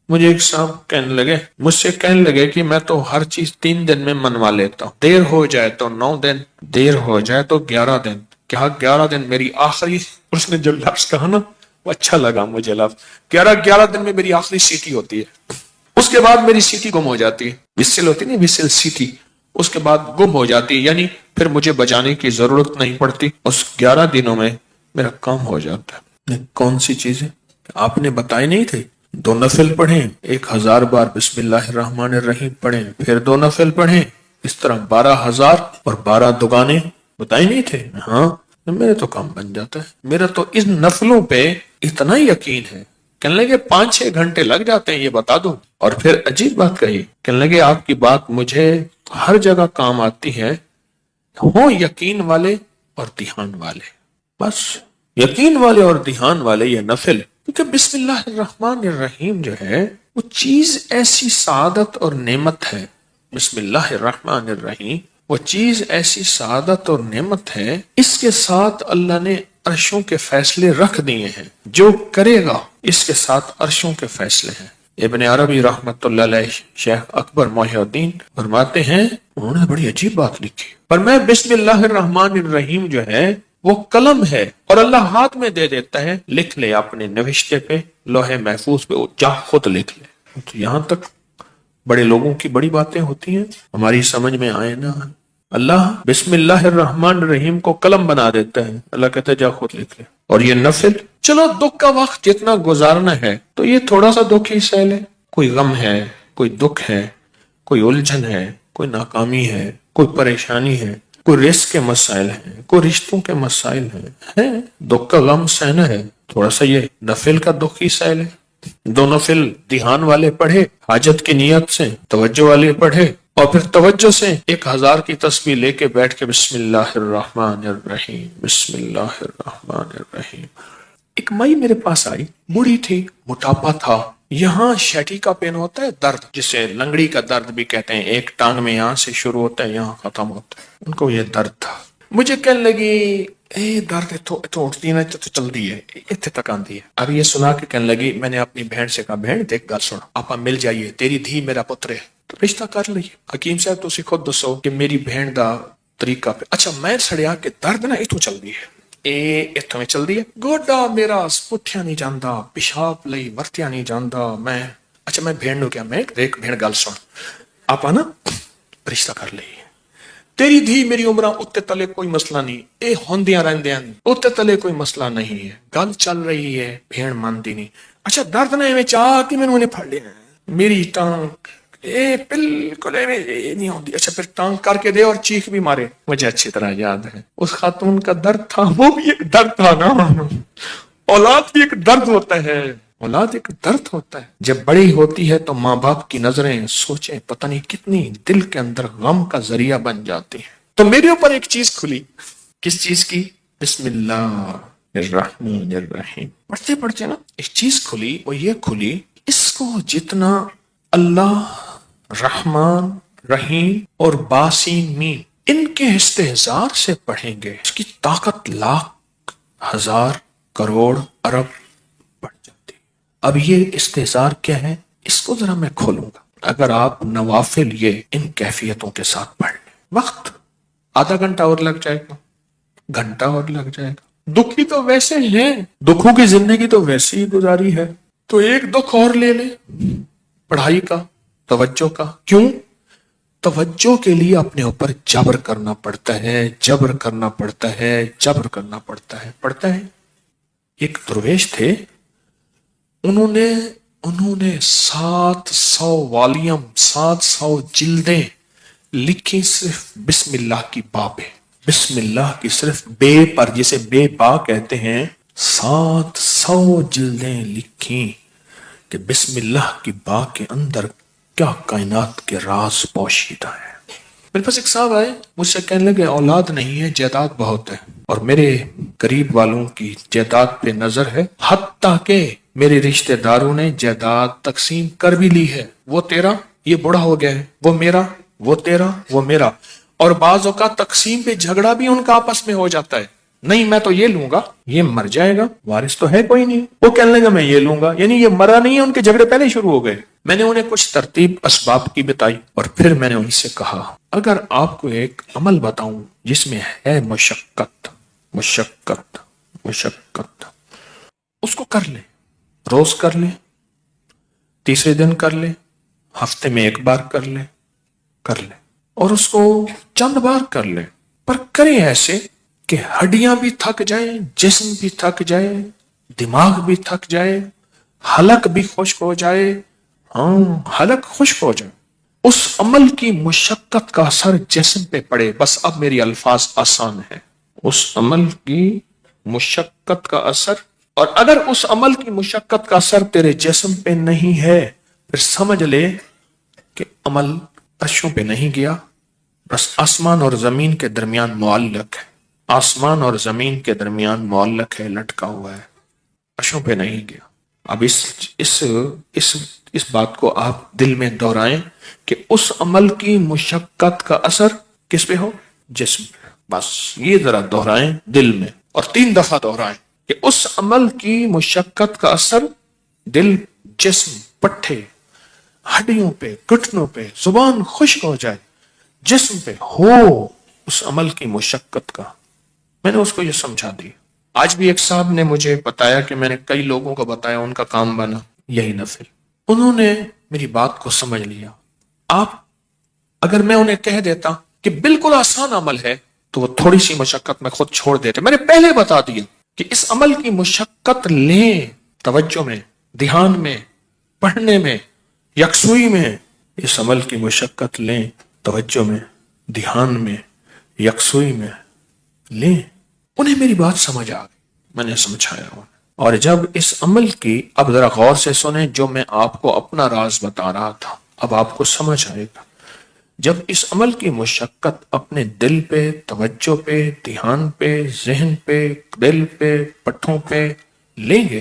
مجھے ایک صاحب مجھ سے کہنے لگے کہ میں تو ہر چیز 3 دن میں منوا لیتا ہوں، دیر ہو جائے تو 9 دن، دیر ہو جائے تو 11 دن۔ کیا 11 دن میری آخری، اس نے جو لفظ کہا نا وہ اچھا لگا مجھے لفظ، 11 دن میں میری آخری سیٹی ہوتی ہے، اس کے بعد میری سیٹی گم ہو جاتی ہے، وسل ہوتی نہیں، وسل سیٹی، اس کے بعد گم ہو جاتی ہے، یعنی پھر مجھے بجانے کی ضرورت نہیں پڑتی، اس 11 دنوں میں میرا کام ہو جاتا ہے۔ کون سی چیزیں آپ نے بتائی نہیں تھے؟ 2 نفل پڑھیں، 1000 بار بسم اللہ الرحمن الرحیم پڑھیں، پھر 2 نفل پڑھیں، اس طرح 12,000 اور 12 دگانے بتائی نہیں تھے؟ ہاں، میرے تو کام بن جاتا ہے۔ میرا تو ان نفلوں پہ اتنا یقین ہے، کہنے لگے 5-6 گھنٹے لگ جاتے ہیں، یہ بتا دو۔ اور پھر عجیب بات کہی، کہنے لگے آپ کی بات مجھے ہر جگہ کام آتی ہے، ہوں یقین والے اور دھیان والے، بس یقین والے اور دھیان والے یہ نفل، کیونکہ بسم اللہ الرحمن الرحیم جو ہے وہ چیز ایسی سعادت اور نعمت ہے، بسم اللہ الرحمن الرحیم وہ چیز ایسی سعادت اور نعمت ہے، اس کے ساتھ اللہ نے عرشوں کے فیصلے رکھ دیے ہیں، جو کرے گا اس کے ساتھ عرشوں کے فیصلے ہیں۔ ابن عربی رحمت اللہ علیہ، شیخ اکبر محی الدین فرماتے ہیں، انہوں نے بڑی عجیب بات لکھی، پر میں بسم اللہ الرحمن الرحیم جو ہے وہ قلم ہے اور اللہ ہاتھ میں دے دیتا ہے، لکھ لے اپنے نوشتے پہ، لوح محفوظ پہ، جا خود لکھ لے۔ تو یہاں تک بڑے لوگوں کی بڑی باتیں ہوتی ہیں، ہماری سمجھ میں آئے نا، اللہ بسم اللہ الرحمن الرحیم کو قلم بنا دیتا ہے، اللہ کہتا ہے جا خود لکھ لے۔ اور یہ نفل، چلو دکھ کا وقت جتنا گزارنا ہے تو یہ تھوڑا سا دکھ ہی سہ لے، کوئی غم ہے، کوئی دکھ ہے، کوئی الجھن ہے، کوئی ناکامی ہے، کوئی پریشانی ہے، کوئی رزق کے مسائل ہیں، کوئی رشتوں کے مسائل ہیں، دکھ کا غم سہنا ہے، تھوڑا سا یہ نفل کا دکھ ہی سہ لے۔ 2 نفل دھیان والے پڑھے، حاجت کی نیت سے توجہ والے پڑھے، اور پھر توجہ سے 1000 کی تسبیح لے کے بیٹھ کے بسم اللہ الرحمن الرحیم، بسم اللہ الرحمن الرحیم۔ ایک مائی میرے پاس آئی، بوڑھی تھی، موٹاپا تھا، یہاں شیٹی کا پین ہوتا ہے درد، جسے لنگڑی کا درد بھی کہتے ہیں، ایک ٹانگ میں یہاں سے شروع ہوتا ہے یہاں ختم ہوتا ہے، ان کو یہ درد تھا۔ مجھے کہنے لگی اے درد تو اٹھتی نا تو چل دی ہے، اتنے تک آندی ہے۔ اب یہ سنا کے کہنے لگی، میں نے اپنی بہن سے کہا، بہن دیکھ گل سن، آپا مل جائیے، تیری دھی میرا پتر ہے، تو رشتہ کر لئیے۔ حکیم صاحب تسی خود دسو کہ میری بہن دا طریقہ پہ، اچھا میں سڑیا کہ درد نا اتوں چل دی ہے، اتوں میں چل دی ہے، گوڈا میرا پٹھیا نہیں جاندا، پیشاب لئی ورتیا نہیں جاندا، میں اچھا میں بہن نو کیا، میں دیکھ بہن گل سن، آپا نا رشتہ کر لئیے، تیری دھی میری عمرہ اتنے تلے کوئی مسئلہ نہیں، اے ہوندیاں رہندیاں اتنے تلے کوئی مسئلہ نہیں ہے، گل چل رہی ہے، بہن مانتی نہیں، اچھا درد نہ میں چاہ کہ میں نے پھڑ لیا میری ٹانگ، اے بالکل نہیں ہوندی، اچھا پھر ٹانگ کر کے دے اور چیخ بھی مارے۔ مجھے اچھی طرح یاد ہے اس خاتون کا درد تھا، وہ بھی ایک درد تھا نا، اولاد بھی ایک درد ہوتا ہے، اولاد ایک درد ہوتا ہے، جب بڑی ہوتی ہے تو ماں باپ کی نظریں سوچیں پتہ نہیں کتنی دل کے اندر غم کا ذریعہ بن جاتی ہیں۔ تو میرے اوپر ایک چیز کھلی، کس چیز کی؟ بسم اللہ الرحمن الرحیم پڑھتے پڑھتے نا ایک چیز کھلی، وہ یہ کھلی، اس کو جتنا اللہ رحمان رحیم اور باسین مین ان کے استحضار سے پڑھیں گے، اس کی طاقت لاکھ ہزار کروڑ ارب بڑھ جاتی۔ اب یہ استحضار کیا ہے، اس کو ذرا میں کھولوں گا۔ اگر آپ نوافل یہ ان کیفیتوں کے ساتھ پڑھ لیں، وقت آدھا گھنٹہ اور لگ جائے گا، گھنٹہ اور لگ جائے گا، دکھی تو ویسے ہیں، دکھوں کی زندگی تو ویسے ہی گزاری ہے، تو ایک دکھ اور لے لیں پڑھائی کا، توجہ کا۔ کیوں؟ توجہ کے لیے اپنے اوپر جبر کرنا پڑتا ہے، جبر کرنا پڑتا ہے، جبر کرنا پڑتا ہے، پڑھتا ہے۔ ایک درویش تھے، انہوں نے 700 والیوم 700 جلدیں لکھی صرف بسم اللہ کی با پہ، بسم اللہ کی صرف بے پر، جسے بے با کہتے ہیں، 700 جلدیں لکھی کہ بسم اللہ کی با کے اندر کیا کائنات کے راز پوشیدہ ہے۔ میرے پاس ایک صاحب آئے، مجھ سے کہنے لگے اولاد نہیں ہے، جائیداد بہت ہے، اور میرے قریب والوں کی جائیداد پہ نظر ہے، حتیٰ کہ میرے رشتہ داروں نے جائیداد تقسیم کر بھی لی ہے، وہ تیرا، یہ بڑا ہو گیا ہے، وہ میرا، وہ تیرا، وہ میرا، اور بعض اوقات تقسیم پہ جھگڑا بھی ان کا آپس میں ہو جاتا ہے، نہیں میں تو یہ لوں گا، یہ مر جائے گا، وارث تو ہے کوئی نہیں، وہ کہنے لگا میں یہ لوں گا، یعنی یہ مرا نہیں ہے، ان کے جھگڑے پہلے شروع ہو گئے۔ میں نے انہیں کچھ ترتیب اسباب کی بتائی اور پھر میں نے ان سے کہا اگر آپ کو ایک عمل بتاؤں جس میں ہے مشقت مشقت مشقت، اس کو کر لیں، روز کر لیں، تیسرے دن کر لیں، ہفتے میں ایک بار کر لیں، اور اس کو چند بار کر لیں، پر کریں ایسے کہ ہڈیاں بھی تھک جائیں، جسم بھی تھک جائے، دماغ بھی تھک جائے، حلق بھی خشک ہو جائے، حلق خشک ہو جائے، اس عمل کی مشقت کا اثر جسم پہ پڑے۔ بس اب میری الفاظ آسان ہیں، اس عمل کی مشقت کا اثر، اور اگر اس عمل کی مشقت کا اثر تیرے جسم پہ نہیں ہے پھر سمجھ لے کہ عمل عرشوں پہ نہیں گیا، بس آسمان اور زمین کے درمیان معلق ہے، آسمان اور زمین کے درمیان معلق ہے، لٹکا ہوا ہے، عرشوں پہ نہیں گیا۔ اب اس بات کو آپ دل میں دہرائیں کہ اس عمل کی مشقت کا اثر کس پہ ہو؟ جسم پہ۔ بس یہ ذرا دہرائیں دل میں، اور 3 دفعہ دہرائیں کہ اس عمل کی مشقت کا اثر دل، جسم، پٹھے، ہڈیوں پہ، گھٹنوں پہ، زبان خشک ہو جائے، جسم پہ ہو اس عمل کی مشقت کا۔ میں نے اس کو یہ سمجھا دی۔ آج بھی ایک صاحب نے مجھے بتایا کہ میں نے کئی لوگوں کو بتایا، ان کا کام بنا یہی نفل، انہوں نے میری بات کو سمجھ لیا۔ آپ اگر میں انہیں کہہ دیتا کہ بالکل آسان عمل ہے تو وہ تھوڑی سی مشقت میں خود چھوڑ دیتے۔ میں نے پہلے بتا دیا کہ اس عمل کی مشقت لیں، توجہ میں، دھیان میں، پڑھنے میں، یکسوئی میں، اس عمل کی مشقت لیں، توجہ میں، دھیان میں، یکسوئی میں لیں۔ انہیں میری بات سمجھ آ گئی، میں نے سمجھایا انہیں۔ اور جب اس عمل کی، اب ذرا غور سے سنیں جو میں آپ کو اپنا راز بتا رہا تھا، اب آپ کو سمجھ آئے گا۔ جب اس عمل کی مشقت اپنے دل پہ، توجہ پہ، دھیان پہ، ذہن پہ، دل پہ، پٹھوں پہ لیں گے،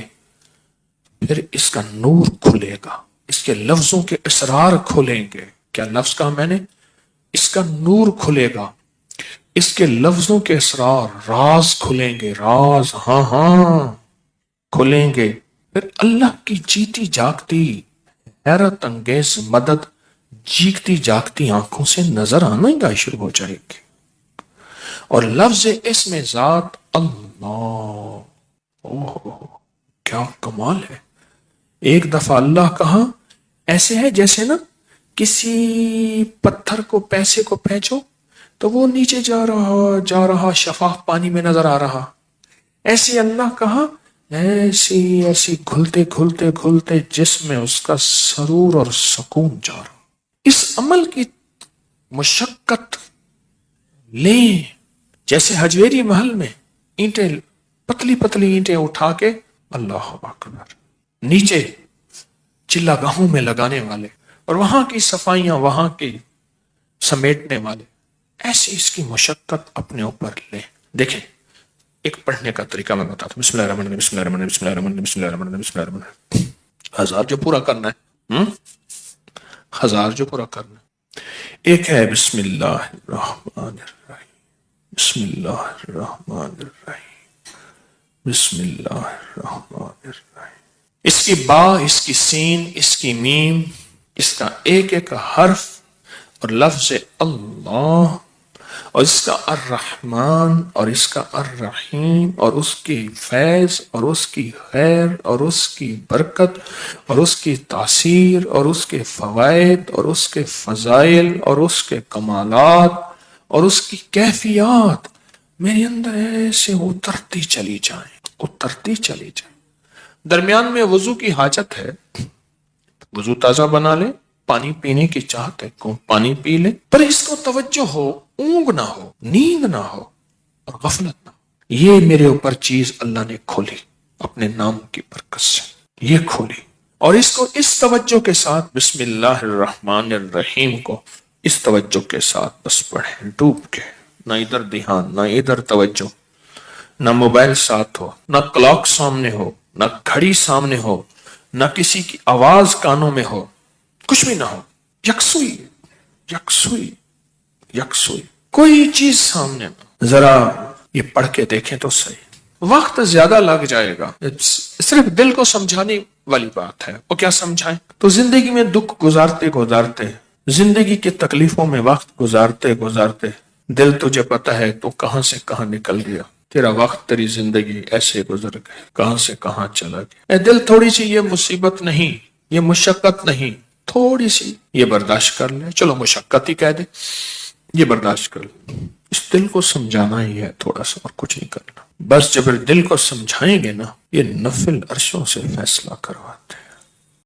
پھر اس کا نور کھلے گا، اس کے لفظوں کے اسرار کھلیں گے۔ کیا لفظ کہا میں نے؟ اس کا نور کھلے گا، اس کے لفظوں کے اسرار، راز کھلیں گے، راز، ہاں کھلیں گے۔ پھر اللہ کی جیتی جاگتی حیرت انگیز مدد جیگتی جاگتی آنکھوں سے نظر آنا ہی شروع ہو جائے گی، اور لفظ اسم ذات اللہ، کیا کمال ہے۔ ایک دفعہ اللہ کہا، ایسے ہے جیسے نا کسی پتھر کو، پیسے کو پھینچو تو وہ نیچے جا رہا شفاف پانی میں نظر آ رہا، ایسے اللہ کہا، ایسی گھلتے گھلتے گھلتے جسم میں اس کا سرور اور سکون جا رہا۔ اس عمل کی مشقت لیں، جیسے حجویری محل میں اینٹیں، پتلی پتلی اینٹیں اٹھا کے اللہ اکبر نیچے چلا گاہوں میں لگانے والے، اور وہاں کی صفائیاں وہاں کی سمیٹنے والے، ایسی اس کی مشقت اپنے اوپر لیں۔ دیکھیں ایک پڑھنے کا طریقہ میں بتاتا ہوں، بسم اللہ الرحمن الرحیم، بسم اللہ الرحمن الرحیم، بسم اللہ الرحمن الرحیم، بسم اللہ الرحمن الرحیم، بسم اللہ الرحمن الرحیم۔ 1000 جو پورا کرنا ہے، 1000 جو پورا کرنا ہے۔ ایک ہے بسم اللہ الرحمن الرحیم، بسم اللہ الرحمن الرحیم، بسم اللہ الرحمن الرحیم۔ اس کی با، اس کی سین، اس کی میم، اس کا ایک ایک حرف اور لفظ اللہ، اور اس کا الرحمن اور اس کا الرحیم، اور اس کی فیض اور اس کی خیر اور اس کی برکت اور اس کی تاثیر اور اس کے فوائد اور اس کے فضائل اور اس کے کمالات اور اس کی کیفیات میرے اندر ایسے اترتی چلی جائیں، اترتی چلی جائیں۔ درمیان میں وضو کی حاجت ہے، وضو تازہ بنا لے، پانی پینے کی چاہت ہے، پانی پی لے، پر اس کو توجہ ہو، اونگ نہ ہو، نیند نہ ہو اور غفلت نہ ہو۔ یہ میرے اوپر چیز اللہ نے کھولی اپنے نام کی برکت سے، یہ کھولی، اور اس کو اس توجہ کے ساتھ، بسم اللہ الرحمن الرحیم کو اس توجہ کے ساتھ بس پڑھیں، ڈوب کے، نہ ادھر دھیان، نہ ادھر توجہ، نہ موبائل ساتھ ہو، نہ کلاک سامنے ہو، نہ گھڑی سامنے ہو، نہ کسی کی آواز کانوں میں ہو، کچھ بھی نہ ہو، یکسوئی، یکسوئی، یکسوئی، کوئی چیز سامنے نہ۔ ذرا یہ پڑھ کے دیکھیں تو صحیح. وقت زیادہ لگ جائے گا، صرف دل کو سمجھانے والی بات ہے. وہ کیا سمجھائیں؟ تو زندگی میں دکھ گزارتے گزارتے، زندگی کی تکلیفوں میں وقت گزارتے گزارتے دل تجھے پتہ ہے تو کہاں سے کہاں نکل گیا. تیرا وقت، تیری زندگی ایسے گزر گئے، کہاں سے کہاں چلا گیا. اے دل، تھوڑی سی یہ مصیبت نہیں، یہ مشقت نہیں، تھوڑی سی یہ برداشت کر لے. چلو مشقت ہی کہہ دے، یہ برداشت کر لے. اس دل کو سمجھانا ہی ہے تھوڑا سا، اور کچھ نہیں کرنا. بس جب دل کو سمجھائیں گے نا، یہ نفل عرشوں سے فیصلہ کرواتے ہیں.